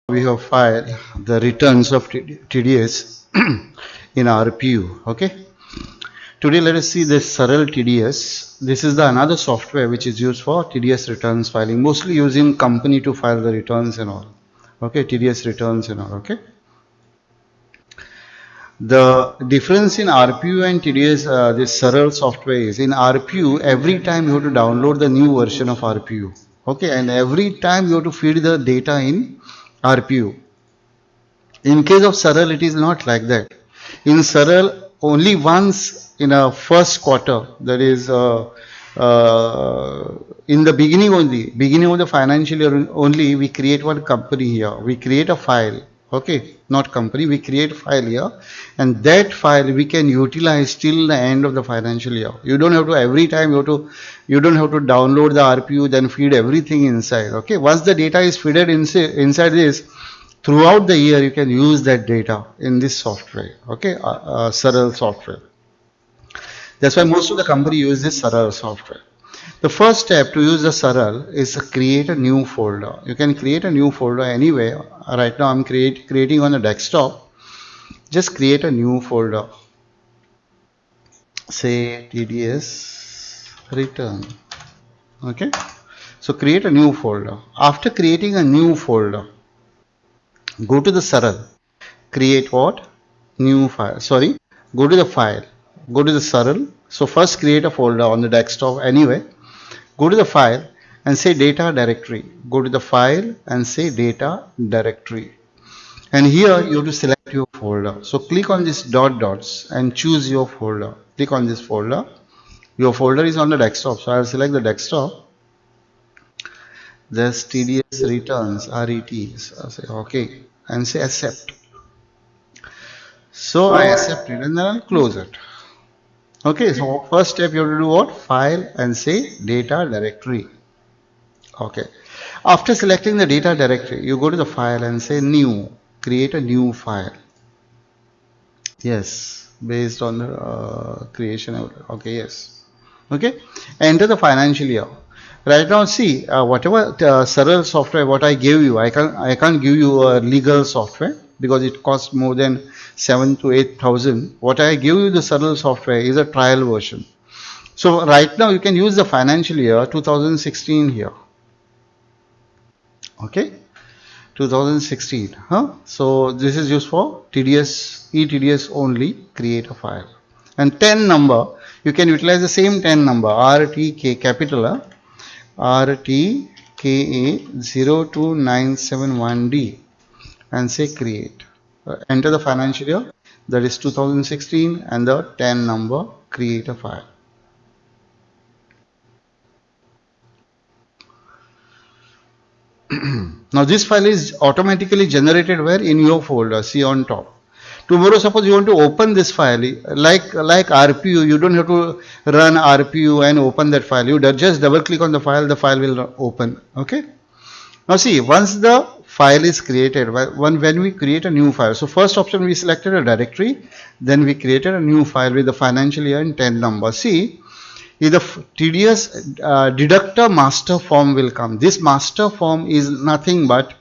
we have filed the returns of TDS in RPU. Okay. Today let us see this Saral TDS. This is the another software which is used for TDS returns filing, mostly using company to file the returns and all. Okay, TDS returns and all. Okay. The difference in RPU and TDS, this Saral software is in RPU, every time you have to download the new version of RPU. Okay, and every time you have to feed the data in RPU. In case of Saral, it is not like that. In Saral, only once in a first quarter, that is in the beginning of the financial year only, we create one company here. We create a file. Okay, not company, we create file here, and that file we can utilize till the end of the financial year. You don't have to every time you don't have to download the RPU, then feed everything inside. Okay, once the data is fed inside this, throughout the year you can use that data in this software. Okay, Saral software. That's why most of the company use this Saral software. The first step to use the Saral is create a new folder. You can create a new folder anywhere. Right now I'm creating on the desktop. Just create a new folder. Say TDS return. Okay. So create a new folder. After creating a new folder, go to the Saral. Create what? New file. Sorry. Go to the file. Go to the Saral. So first create a folder on the desktop anyway. Go to the file and say data directory. Go to the file and say data directory. And here you have to select your folder. So click on this dots and choose your folder. Click on this folder. Your folder is on the desktop. So I will select the desktop. There's TDS returns, RET. So I'll say okay and say accept. So I accept it and then I'll close it. Okay, so first step you have to do what? File and say data directory. Okay. After selecting the data directory, you go to the file and say new. Create a new file. Yes, based on the creation. Okay, yes. Okay. Enter the financial year. Right now, see whatever Saral software what I gave you, I can't give you a legal software because it costs more than 7,000 to 8,000. What I give you the Saral software is a trial version. So right now you can use the financial year 2016 here. Okay, 2016. So this is used for TDS, ETDS only. Create a file and 10 number. You can utilize the same 10 number RTK capital RTKA02971D and say create. Enter the financial year, that is 2016, and the 10 number. Create a file. Now this file is automatically generated where? In your folder. See on top. Tomorrow suppose you want to open this file like RPU, you don't have to run RPU and open that file. You just double click on the file will open. Okay. Now see, once the file is created, when we create a new file, so first option we selected a directory, then we created a new file with the financial year and 10 number. See, the TDS deductor master form will come. This master form is nothing but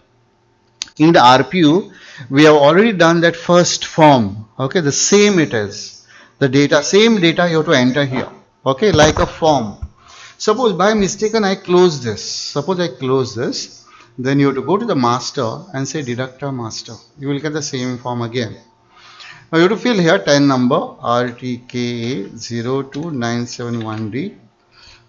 in the RPU we have already done that first form. Okay, the same it is. The data, same data you have to enter here. Okay, like a form. Suppose by mistake I close this. Suppose I close this. Then you have to go to the master and say deductor master. You will get the same form again. Now you have to fill here 10 number RTKA02971D.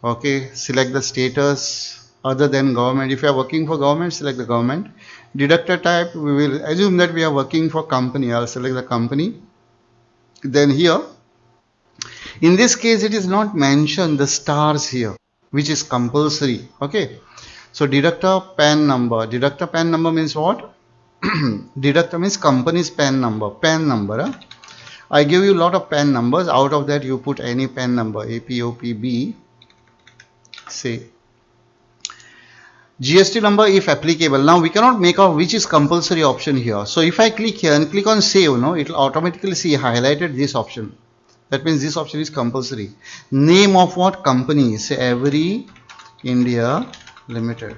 Okay, select the status other than government. If you are working for government, select the government. Deductor type, we will assume that we are working for company. I'll select the company. Then here, in this case, it is not mentioned the stars here, which is compulsory. Okay. So deductor PAN number. Deductor PAN number means what? Deductor means company's PAN number. PAN number. I give you a lot of PAN numbers. Out of that, you put any PAN number. APOPB. Say GST number if applicable. Now we cannot make out which is compulsory option here. So if I click here and click on save, it will automatically see highlighted this option. That means this option is compulsory. Name of what company? Say Every India Limited.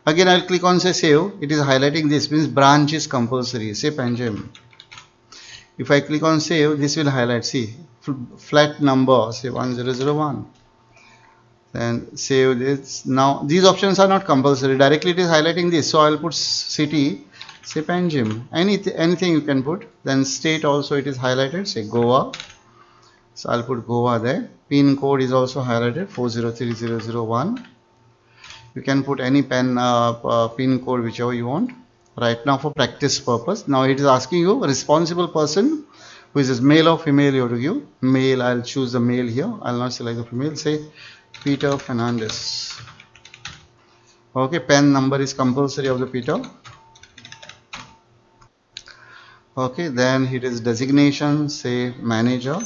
Again, I'll click on say save. It is highlighting this, means branch is compulsory. Say Panjim. If I click on save, this will highlight. See, flat number, say 1001. Then save this. Now these options are not compulsory. Directly it is highlighting this. So I'll put city, say Panjim. Anything you can put. Then state also it is highlighted. Say Goa. So I'll put Goa there. Pin code is also highlighted 403001. You can put any pin code whichever you want. Right now for practice purpose. Now it is asking you responsible person who is this, male or female you have to give. Male, I'll choose the male here. I'll not select the female. Say Peter Fernandez. Okay, pen number is compulsory of the Peter. Okay, then it is designation, say manager.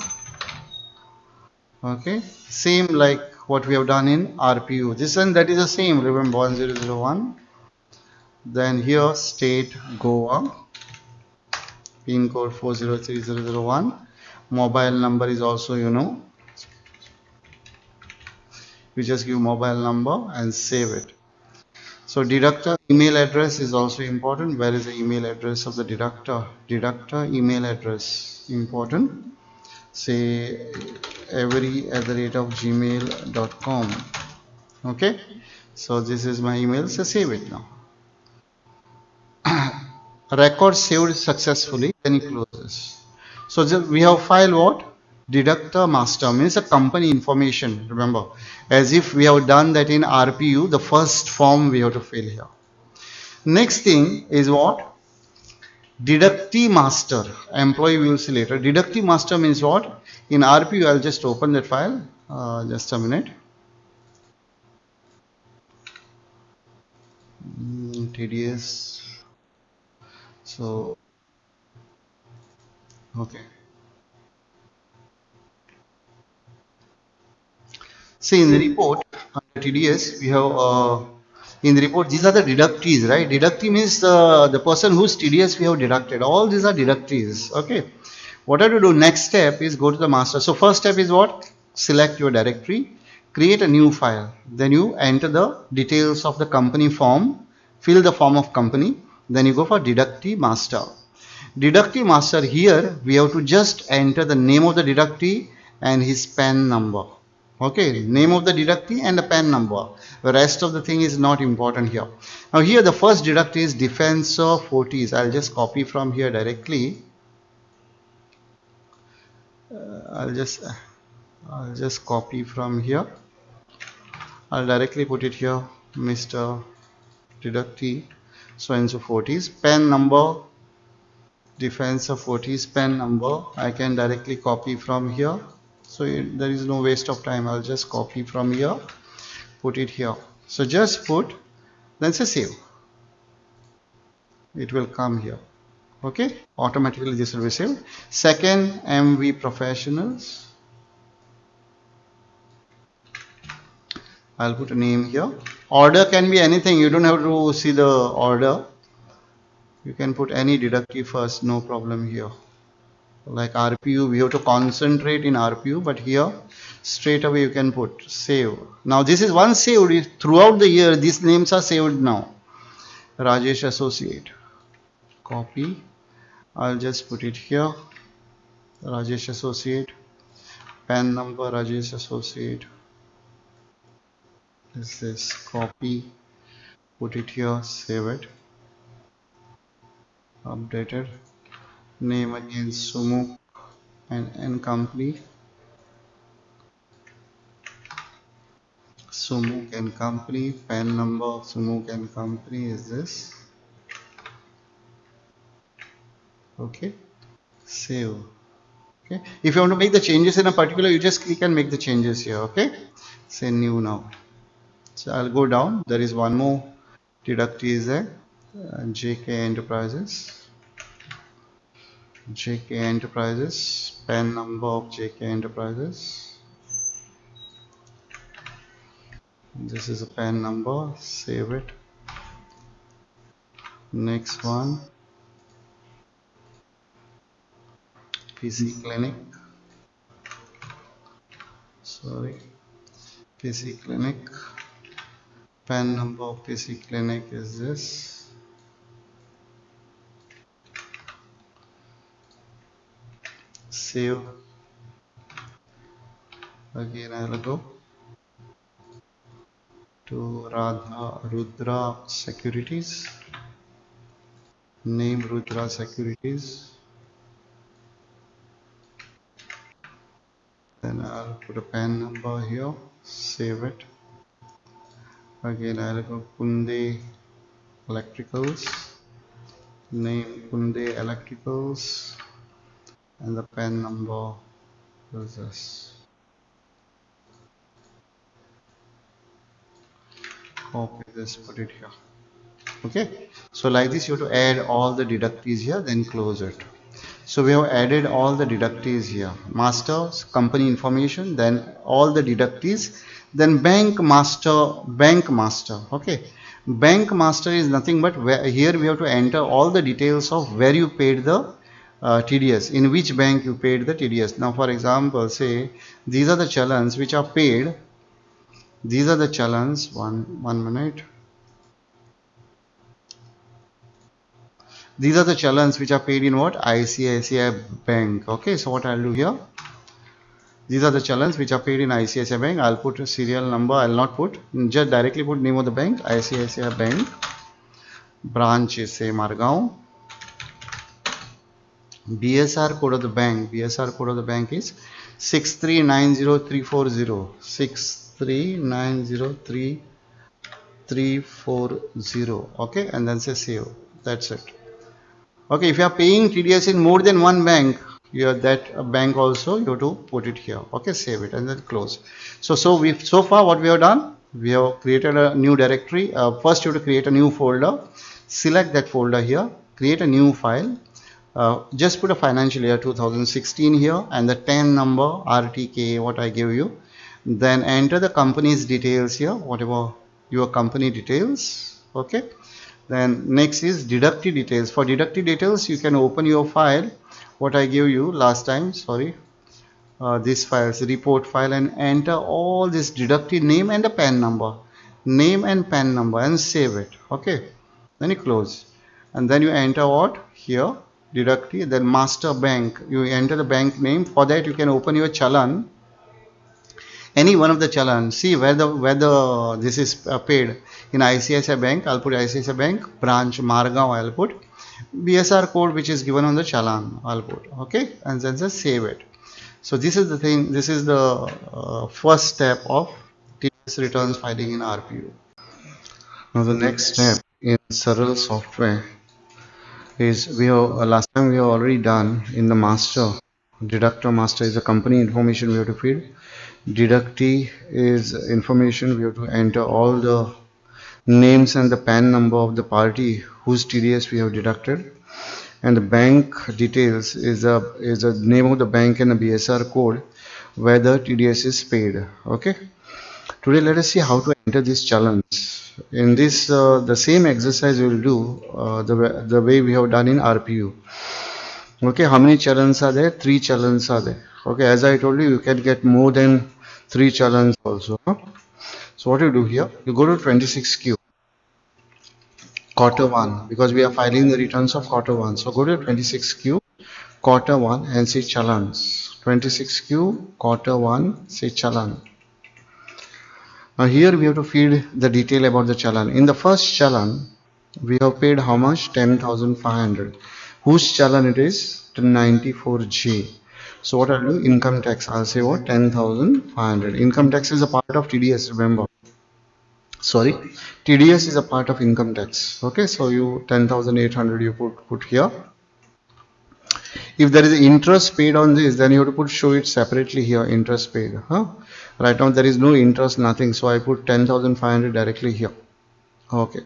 Okay, same like what we have done in RPU. This one that is the same, remember 1001. Then here state Goa, pin code 403001. Mobile number is also, you know, you just give mobile number and save it. So deductor email address is also important. Where is the email address of the deductor? Deductor email address important. Say every@gmail.com. Okay, so this is my email. So save it now. Record saved successfully. Then you close this. So we have file what? Deductor master means a company information. Remember, as if we have done that in RPU, the first form we have to fill here. Next thing is what? Deductee master. Employee we will see later. Deductee master means what? In RPU, I'll just open that file. Just a minute. TDS. So, okay. See in the report under TDS, we have in the report these are the deductees, right? Deductee means the person whose TDS we have deducted. All these are deductees. Okay. What I have to do next step is go to the master. So first step is what? Select your directory, create a new file. Then you enter the details of the company form, fill the form of company. Then you go for deductee master. Deductee master, here we have to just enter the name of the deductee and his PAN number. Okay, name of the deductee and the PAN number. The rest of the thing is not important here. Now here the first deductee is Defensor Fortis. I'll just copy from here directly. I'll just copy from here. I'll directly put it here, Mr. Deductee so and so Fortis. PAN number, Defensor Fortis PAN number. I can directly copy from here. So there is no waste of time. I'll just copy from here, put it here. So just put, then say save. It will come here. Okay, automatically this will be saved. Second, MV Professionals. I'll put a name here. Order can be anything. You don't have to see the order. You can put any deductee first, no problem here. Like RPU, we have to concentrate in RPU, but here straight away you can put save. Now this is one saved. Throughout the year these names are saved now. Rajesh Associate. Copy. I'll just put it here. Rajesh Associate. PAN number Rajesh Associate. Is this copy? Put it here. Save it. Updated. Name again Sumuk and company. Sumuk and company. PAN number of Sumuk and company is this. Okay. Save. Okay. If you want to make the changes in a particular, you just click and make the changes here. Okay. Say new now. So I'll go down. There is one more deductee is there. JK Enterprises. JK Enterprises. PAN number of JK Enterprises. This is a PAN number. Save it. Next one. PC Clinic. Sorry. PC Clinic. PAN number of PC clinic is this. Save. Again I'll go to Radha Rudra Securities. Name Rudra Securities. Then I'll put a PAN number here. Save it. Again I'll go Kunde Electricals. Name Kunde Electricals. And the PAN number is this. Copy this, put it here. Okay, so like this you have to add all the deductees here, then close it. So we have added all the deductees here. Masters, company information, then all the deductees, then bank master. Okay, bank master is nothing but where, here we have to enter all the details of where you paid the TDS, in which bank you paid the TDS. Now for example, say these are the challans which are paid. These are the challans. One minute. These are the challans which are paid in what? ICICI Bank. Okay, so what I'll do here? These are the challans which are paid in ICICI Bank. I'll put a serial number. I'll not put, just directly put name of the bank, ICICI Bank. Branch is say Margao. BSR code of the bank. BSR code of the bank is 6390340. 6390340. Okay, and then say save. That's it. Okay, if you are paying TDS in more than one bank, you have that bank also you have to put it here. Okay, save it and then close. So far what we have done, we have created a new directory. First you have to create a new folder, select that folder here, create a new file. Just put a financial year 2016 here and the 10 number RTK what I give you. Then enter the company's details here, whatever your company details. Okay. Then next is deductee details. For deductee details, you can open your file, what I gave you last time, sorry, this file's report file, and enter all this deductee name and the PAN number, and save it. Okay, then you close, and then you enter what here, deductee, then master bank. You enter the bank name. For that, you can open your challan. Any one of the challan, see where the this is paid in ICICI Bank. I'll put ICICI Bank branch Margao. I'll put BSR code which is given on the challan. I'll put okay, and then just save it. So this is the thing. This is the first step of TDS returns filing in RPU. Now the next step in Saral software is we have last time we have already done in the master. Deductor master is the company information we have to feed. Deductee is information we have to enter all the names and the PAN number of the party whose TDS we have deducted, and the bank details is a name of the bank and a BSR code where the TDS is paid. Okay, today let us see how to enter this challenge. In this the same exercise we will do the way we have done in RPU. Okay, how many challans are there? 3 challans are there. Okay, as I told you, you can get more than 3 challans also. So what you do here, you go to 26Q, quarter 1, because we are filing the returns of quarter 1. So go to 26Q, quarter 1 and say challans. 26Q, quarter 1, say challan. Now here we have to feed the detail about the challan. In the first challan, we have paid how much? 10,500. Whose challan it is? 94J. So what I'll do? Income tax. I'll say what? 10,500. Income tax is a part of TDS, remember. Sorry, TDS is a part of income tax. Okay, so you 10,800 you put here. If there is interest paid on this, then you have to put show it separately here, interest paid. Right now there is no interest, nothing. So I put 10,500 directly here. Okay.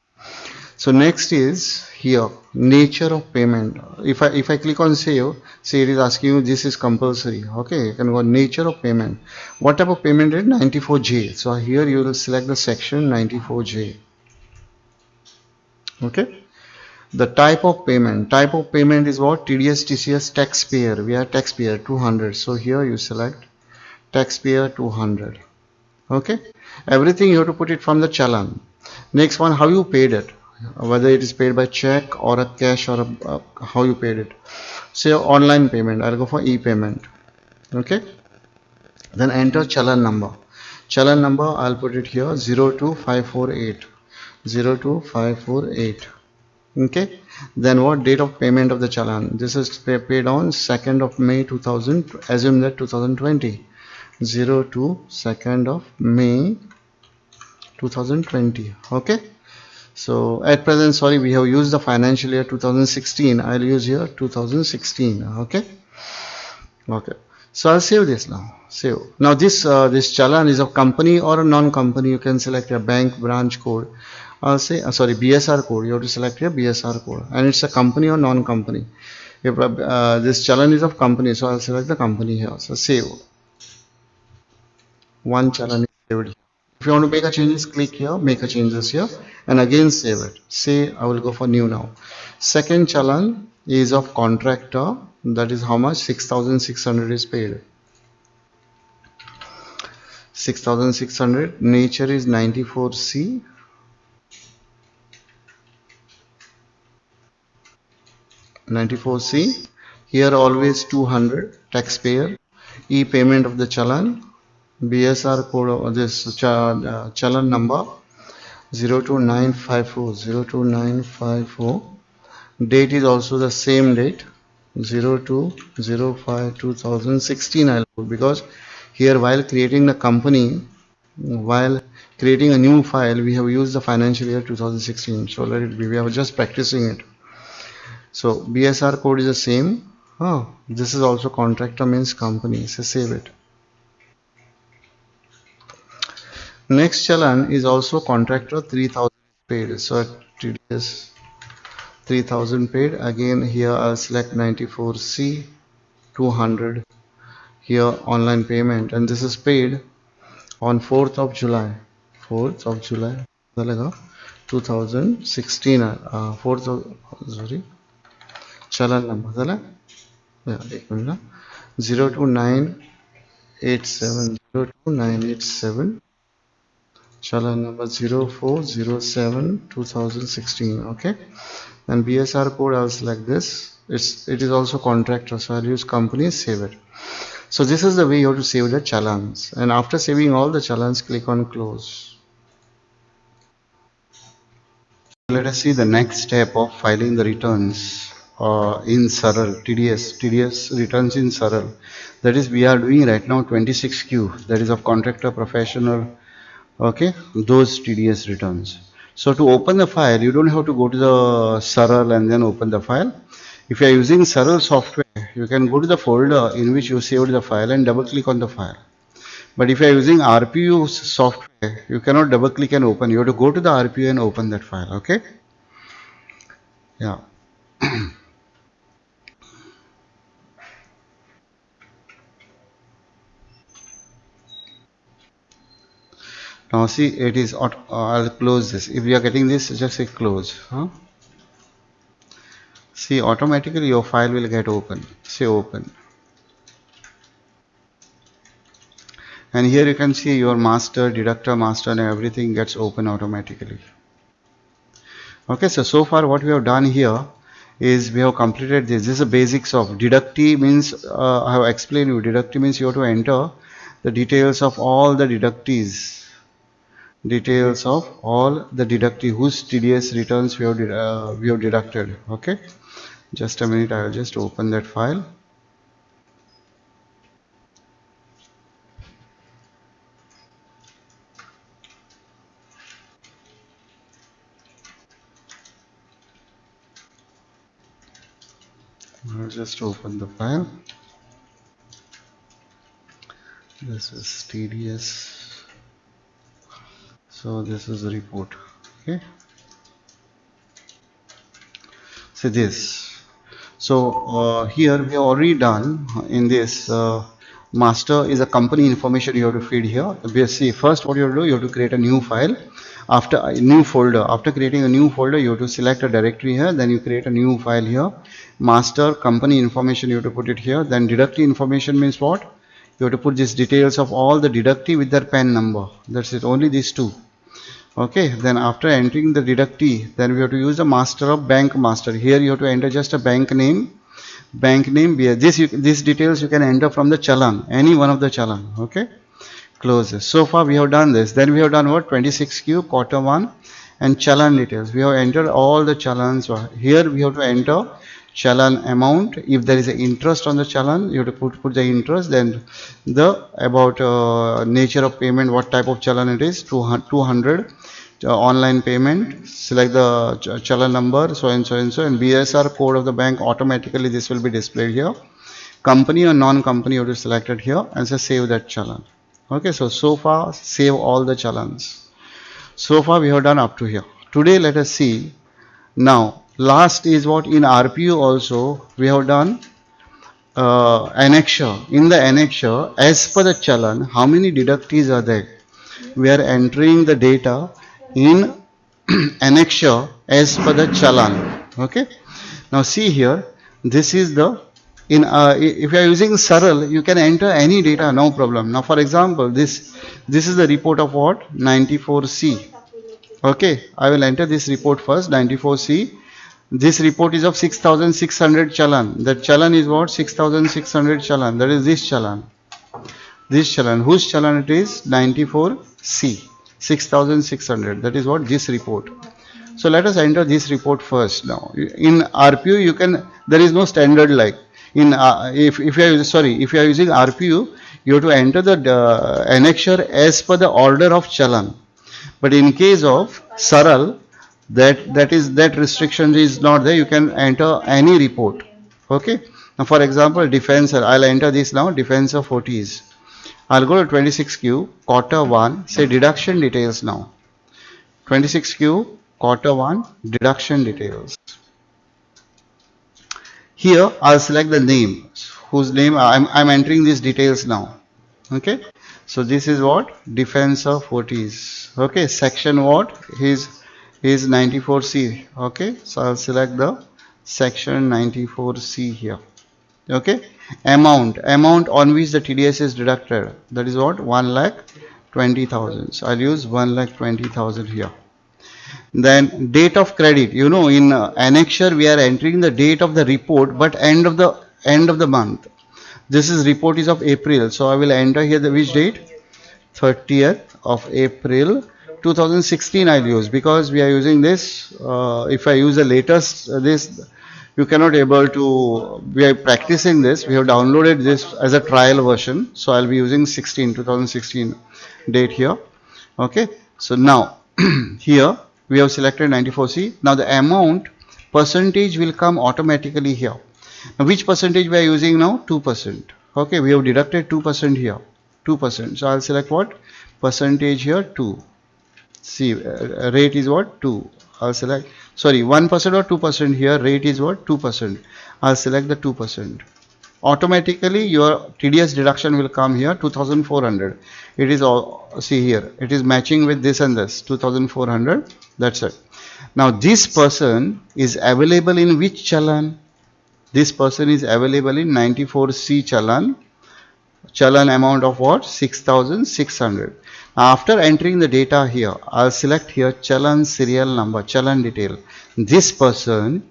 So next is here nature of payment. If I click on save, say it is asking you this is compulsory. Okay, you can go nature of payment. What type of payment is 94J? So here you will select the section 94J. Okay. The type of payment. Type of payment is what? TDS TCS taxpayer. We are taxpayer 200. So here you select taxpayer 200. Okay. Everything you have to put it from the challan. Next one, how you paid it, whether it is paid by check or a cash or how you paid it. Say online payment, I'll go for e-payment. Okay, then enter challan number. Challan number, I'll put it here, 02548. 02548. Okay, then what date of payment of the challan? This is paid on 2nd of May 2000, assume that 2020. 02 2nd of May 2020. Okay, so at present, sorry, we have used the financial year 2016. I'll use here 2016. Okay, okay, so I'll save this now. Save. Now this challan is a company or a non-company. You can select a bank branch code. I'll say sorry, BSR code. You have to select your BSR code, and it's a company or non-company. If this challan is of company, so I'll select the company here. So save. One challan is saved here. If you want to make a changes, click here, make a changes here, and again save it. Say I will go for new now. Second challan is of contractor. That is how much? 6,600 is paid. 6,600. Nature is 94C. 94C. Here always 200. Taxpayer. E-payment of the challan. BSR code of this challan number 02954. 02954. Date is also the same date, 02/05/2016. I'll put, because here while creating the company, while creating a new file, we have used the financial year 2016. So let it be. We are just practicing it. So BSR code is the same. Oh, this is also contractor means company. So save it. Next challan is also contractor, 3,000 paid. So TDS 3,000 paid. Again here I'll select 94C, 200. Here online payment, and this is paid on 4th of July. 4th of July 2016. 4th of, sorry, challan number झाला, yeah, 02987. 02987. Challan number 04/07/2016. Okay, and BSR code I'll select this. It is also contractor, so I'll use company, save it. So this is the way you have to save the challans, and after saving all the challans, click on close. Let us see the next step of filing the returns in Saral TDS returns in Saral. That is, we are doing right now 26Q, that is of contractor, professional. Okay, those TDS returns. So to open the file, you don't have to go to the Saral and then open the file. If you are using Saral software, you can go to the folder in which you saved the file and double click on the file. But if you are using RPU software, you cannot double click and open. You have to go to the RPU and open that file. Okay, yeah. Now see, it is I'll close this. If you are getting this, just say close. See, automatically your file will get open. Say open, and here you can see your master, deductor, master, and everything gets open automatically. Okay, so far what we have done here is we have completed this. This is the basics of deductee. Means I have explained you. Deductee means you have to enter the details of all the deductees. Details of all the deductee whose TDS returns we have deducted. Okay, just a minute, I will just open that file. I'll just open the file. This is TDS. So this is the report. Okay, see this. So here we have already done in this. Master is a company information you have to feed here. See, first what you have to do, you have to create a new file. After a new folder, after creating a new folder, you have to select a directory here. Then you create a new file here. Master company information, you have to put it here. Then deductee information means what? You have to put these details of all the deductee with their PAN number. That's it, only these two. Okay, then after entering the deductee, then we have to use the master of bank master. Here you have to enter just a bank name. Bank name, these details you can enter from the challan, any one of the challan. Okay, close this. So far we have done this. Then we have done what? 26Q, quarter 1, and challan details. We have entered all the challans. Here we have to enter challan amount. If there is an interest on the challan, you have to put the interest. Then the about nature of payment, what type of challan it is, 200. Online payment, select the challan number, so and so and so, and BSR code of the bank. Automatically this will be displayed here. Company or non-company, you have to select it here and say save that challan. Okay, so far save all the challans. So far we have done up to here. Today let us see. Now last is what? In RPU also we have done annexure. In the annexure, as per the challan, how many deductees are there? We are entering the data in annexure as per the challan. Okay, now see here, this is the if you are using Saral, you can enter any data, no problem. Now for example, this is the report of what? 94C. Okay, I will enter this report first. 94C. This report is of 6600 challan. That challan is what? 6600 challan. That is this challan. This challan, whose challan it is? 94C. 6600. That is what? This report. So let us enter this report first. Now in RPU you can, there is no standard like in if you are using RPU, you have to enter the annexure as per the order of challan. But in case of Saral, that restriction is not there. You can enter any report. Okay. Now for example, defensor, I'll enter this now, defensor 40s. I'll go to 26Q, quarter 1, say deduction details now. 26Q, quarter 1, deduction details. Here I'll select the name, whose name I'm entering these details now. Okay, so this is what? Defensor 40s. Okay, section what? His 94C. Okay, so I'll select the section 94C here. Okay, amount on which the TDS is deducted, that is what? 1,20,000. So I'll use 1,20,000 here. Then date of credit, you know, in annexure we are entering the date of the report, but end of the month. This is report is of April, so I will enter here the which date? 30th of April 2016 I'll use, because we are using this. If I use the latest this, you cannot able to, we are practicing this, we have downloaded this as a trial version, so I'll be using 2016 date here. Okay, so now here we have selected 94C. Now the amount percentage will come automatically here. Now which percentage we are using now? 2%. Okay, we have deducted 2% here, 2%. So I'll select what? Percentage here 2. See, rate is what? 2. I'll select, sorry, 1% or 2% here, rate is what? 2%. I'll select the 2%. Automatically your TDS deduction will come here, 2,400. It is all, see here, it is matching with this and this, 2,400. That's it. Now this person is available in which challan? This person is available in 94C challan. Challan amount of what? 6,600. After entering the data here, I'll select here challan serial number, challan detail. This person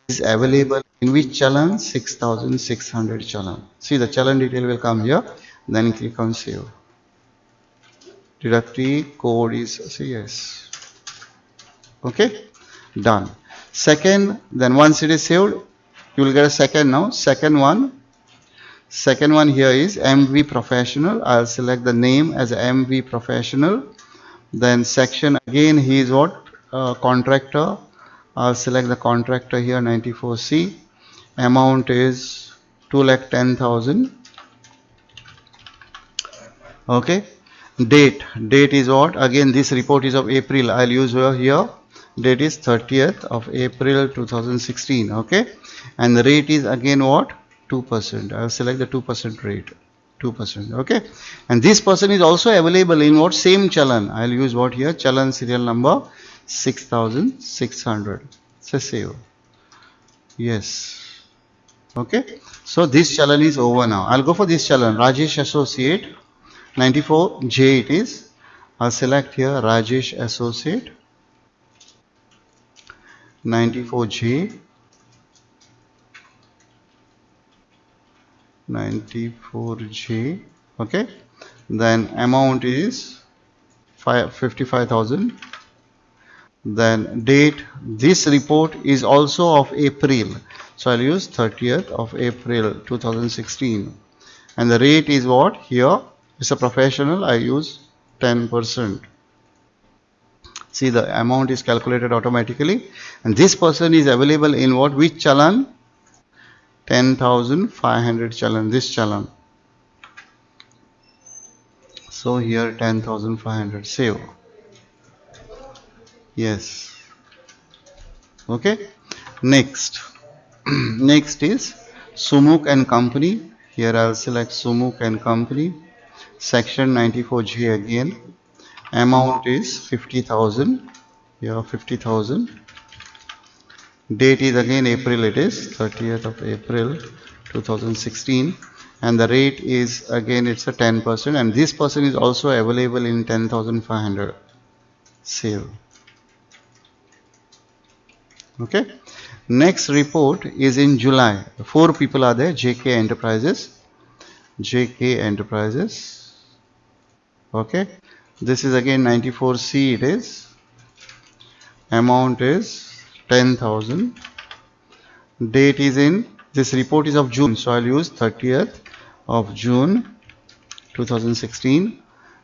is available in which challan? 6,600 challan. See, the challan detail will come here. Then click on save. Deductee code is CS. Okay, done. Second, then once it is saved, you will get a second now. Second one here is MV professional. I'll select the name as MV professional. Then section again, he is what? Contractor. I'll select the contractor here, 94C. Amount is 2,10,000. Okay. Date is what? Again, this report is of April. I'll use here. Date is 30th of April 2016. Okay. And the rate is again what? 2%. I'll select the 2% rate. 2%. Okay. And this person is also available in what? Same challan. I'll use what here? Challan serial number 6,600. So save. Yes. Okay. So this challan is over now. I'll go for this challan. Rajesh Associate 94J it is. I'll select here Rajesh Associate 94J 94J. Okay, then amount is 55,000. Then date, this report is also of April, so I'll use 30th of April 2016. And the rate is what? Here it's a professional, I use 10%. See, the amount is calculated automatically, and this person is available in what? Which challan? 10,500 challan, this challan. So here 10,500, save. Yes. Okay. Next. Next is Sumuk and Company. Here I'll select Sumuk and Company. Section 94G again. Amount is 50,000. Here 50,000. Date is again April, it is 30th of April 2016. And the rate is again, it's a 10%. And this person is also available in 10,500. Save. Okay. Next report is in July. 4 people are there. JK Enterprises. JK Enterprises. Okay. This is again 94C, it is. Amount is 10,000. Date is in, this report is of June, so I'll use 30th of June 2016.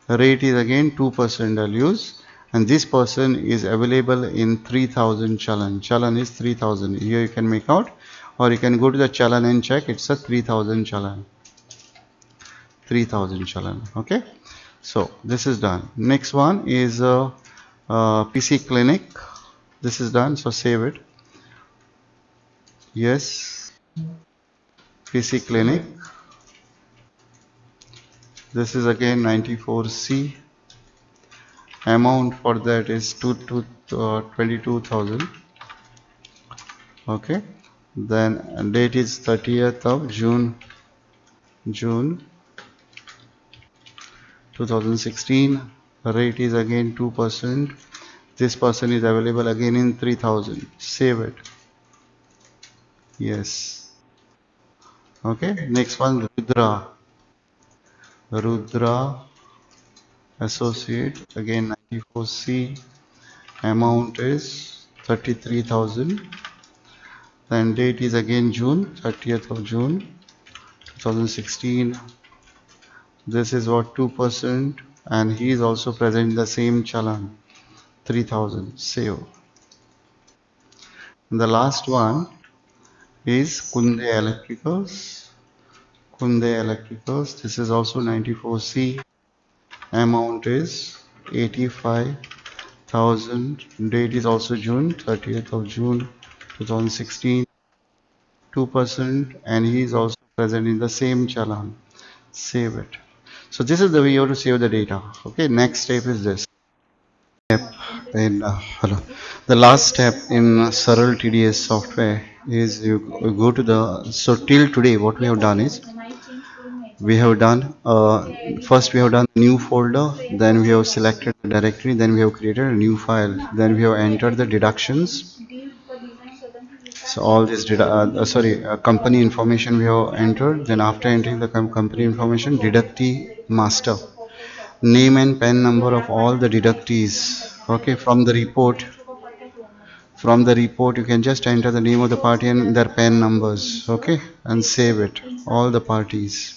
Rate is again 2%, I'll use. And this person is available in 3,000 challan. Challan is 3,000. Here you can make out, or you can go to the challan and check. It's a 3,000 challan. 3,000 challan. Okay. So this is done. Next one is PC Clinic. This is done. So save it. Yes. PC Clinic. This is again 94C. Amount for that is 22,000. Okay. Then date is 30th of June 2016. Rate is again 2%. This person is available again in 3,000. Save it. Yes. Okay. Next one, Rudra Associate, again 94C. Amount is 33,000. Then date is again June, 30th of June 2016. This is what, 2%, and he is also present in the same challan, 3,000. Save. And the last one is Kunde Electricals. Kunde Electricals. This is also 94C. Amount is 85,000. Date is also June, 30th of June 2016. 2%, and he is also present in the same challan. Save it. So this is the way you have to save the data. Okay. Next step is this. In the last step in Saral TDS software is you go to the, so till today what we have done is we have done first we have done new folder, then we have selected the directory, then we have created a new file, then we have entered the deductions. So all this company information we have entered. Then after entering the company information, deductee master, name and PAN number of all the deductees. Okay, from the report you can just enter the name of the party and their PAN numbers. Okay, and save it, all the parties.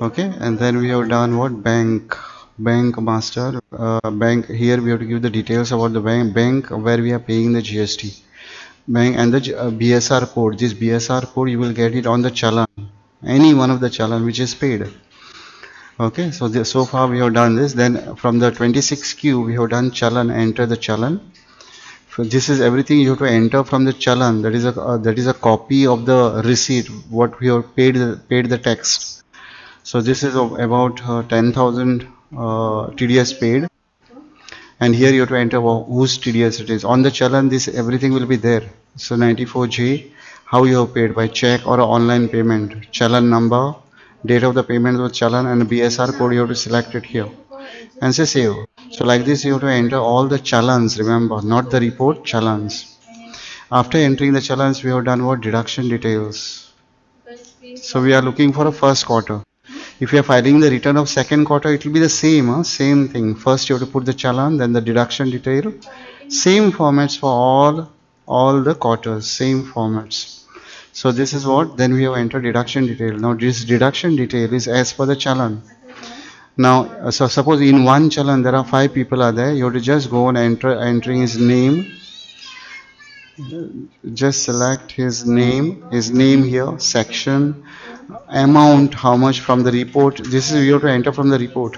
Okay, and then we have done what? Bank master, bank. Here we have to give the details about the bank where we are paying the GST, bank, and the BSR code. This BSR code you will get it on the challan, any one of the challan which is paid. Okay, so so far we have done this. Then from the 26Q we have done challan, enter the challan. So this is everything you have to enter from the challan. That is a copy of the receipt what we have paid the tax. So this is about 10,000 TDS paid, and here you have to enter whose TDS it is. On the challan this everything will be there. So 94J, how you have paid, by check or online payment, challan number, date of the payment was challan, and BSR code you have to select it here. and say save. So like this you have to enter all the challans, remember, not the report, challans. After entering the challans, we have done what? Deduction details. So we are looking for a first quarter. If you are filing the return of second quarter, it will be the same, same thing. First you have to put the challan, then the deduction detail. Same formats for all the quarters, same formats. So this is what, then we have entered deduction detail. Now this deduction detail is as per the challan. Now, so suppose in one challan there are 5 people are there, you have to just go and entering his name. Just select his name here, section, amount, how much from the report. This is you have to enter from the report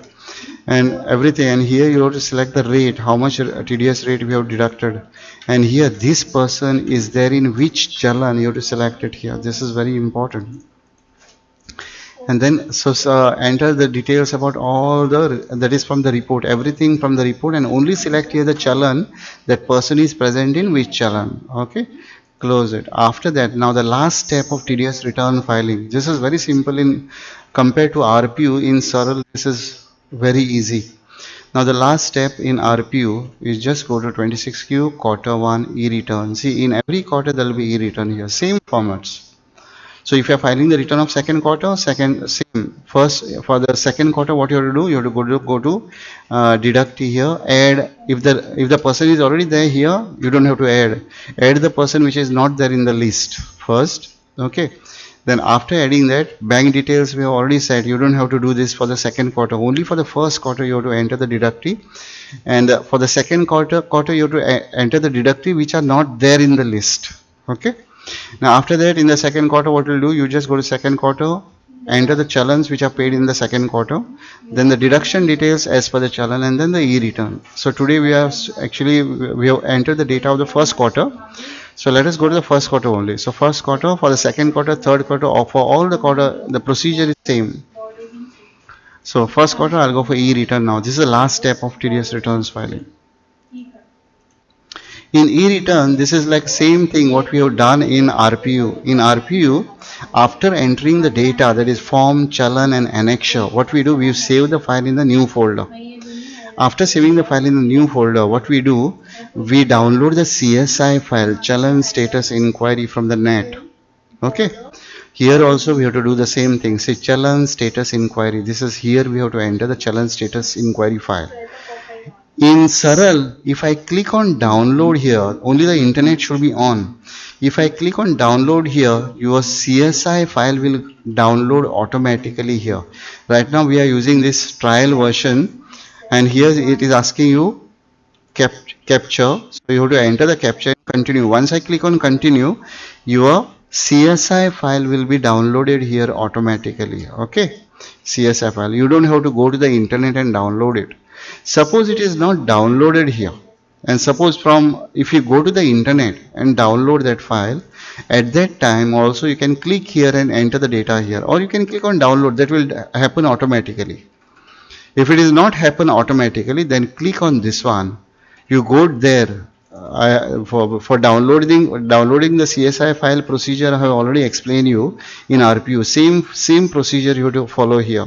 and everything. And here you have to select the rate, how much TDS rate we have deducted. And here this person is there in which challan, you have to select it here. This is very important. And then enter the details about all the, that is from the report, everything from the report, and only select here the challan, that person is present in which challan. Okay, close it. After that, now the last step of TDS return filing. This is very simple in compared to RPU. In Saral this is very easy. Now the last step in RPU is just go to 26Q quarter 1 e-return. See, in every quarter there will be e-return here, same formats. So if you are filing the return of second quarter, same. First, for the second quarter, what you have to do? You have to go to deductee here. Add, if the person is already there here, you don't have to add. Add the person which is not there in the list first. Okay. Then after adding that, bank details we have already said. You don't have to do this for the second quarter. Only for the first quarter you have to enter the deductee, and for the second quarter you have to enter the deductee which are not there in the list. Okay. Now after that, in the second quarter, what will do? You just go to second quarter, enter the challans which are paid in the second quarter, then the deduction details as per the challan, and then the e-return. So today we have entered the data of the first quarter. So let us go to the first quarter only. So first quarter, for the second quarter, third quarter, or for all the quarter, the procedure is same. So first quarter, I'll go for e-return now. This is the last step of TDS returns filing. In e-return, this is like same thing what we have done in RPU. In RPU, after entering the data, that is form, challan and annexure, what we do, we save the file in the new folder. After saving the file in the new folder, what we do, we download the CSI file, challan status inquiry, from the net. Okay. Here also we have to do the same thing. Say challan status inquiry. This is here we have to enter the challan status inquiry file. In Saral, if I click on download here, only the internet should be on. If I click on download here, your CSI file will download automatically here. Right now we are using this trial version, and here it is asking you capture. So you have to enter the capture and continue. Once I click on continue, your CSI file will be downloaded here automatically. Okay, CSI file. You don't have to go to the internet and download it. Suppose it is not downloaded here, and suppose if you go to the internet and download that file, at that time also you can click here and enter the data here, or you can click on download. That will happen automatically. If it is not happen automatically, then click on this one. You go there. For downloading the CSI file procedure, I have already explained you in RPU. Same procedure you have to follow here.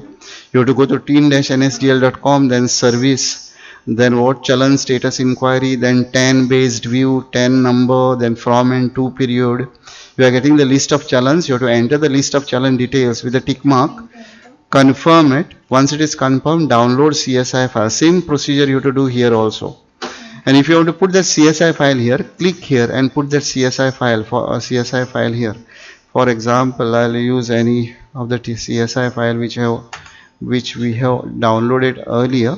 You have to go to teen-nsdl.com, then service, then what, challan status inquiry, then 10 based view, 10 number, then from and to period. You are getting the list of challans. You have to enter the list of challan details with a tick mark, confirm it. Once it is confirmed, download CSI file. Same procedure you have to do here also. And if you want to put that CSI file here, click here and put that CSI file CSI file here. For example, I'll use any of the CSI file which we have downloaded earlier.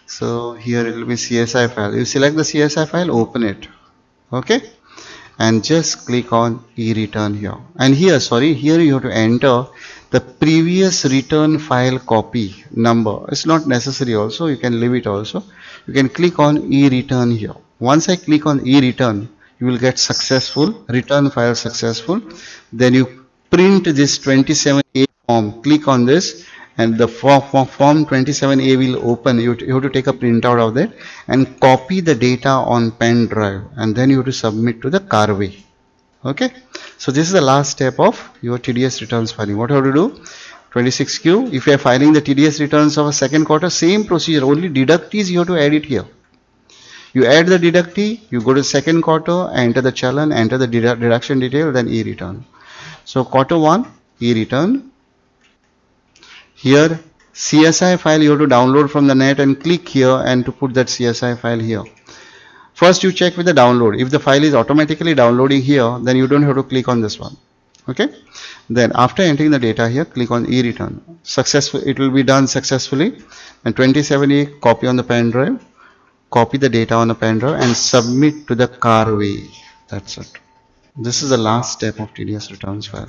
So here it will be CSI file. You select the CSI file, open it. Okay, and just click on e-return here. And here you have to enter the previous return file copy number. It's not necessary also, you can leave it also. You can click on e-return here. Once I click on e-return, you will get successful, return file successful. Then you print this 27A form, click on this, and the form 27A will open. You have to take a printout of that and copy the data on pen drive, and then you have to submit to the Carway. Okay, so this is the last step of your TDS returns filing. What you have to do? 26Q. If you are filing the TDS returns of a second quarter, same procedure, only deductees you have to add it here. You add the deductee, you go to second quarter, enter the challan, enter the deduction detail, then e-return. So quarter 1, e-return. Here CSI file you have to download from the net and click here and to put that CSI file here. First you check with the download. If the file is automatically downloading here, then you don't have to click on this one. Okay. Then after entering the data here, click on e-return. Successful, it will be done successfully. And 27A, copy on the pen drive, copy the data on the pen drive and submit to the carway. That's it. This is the last step of TDS returns file.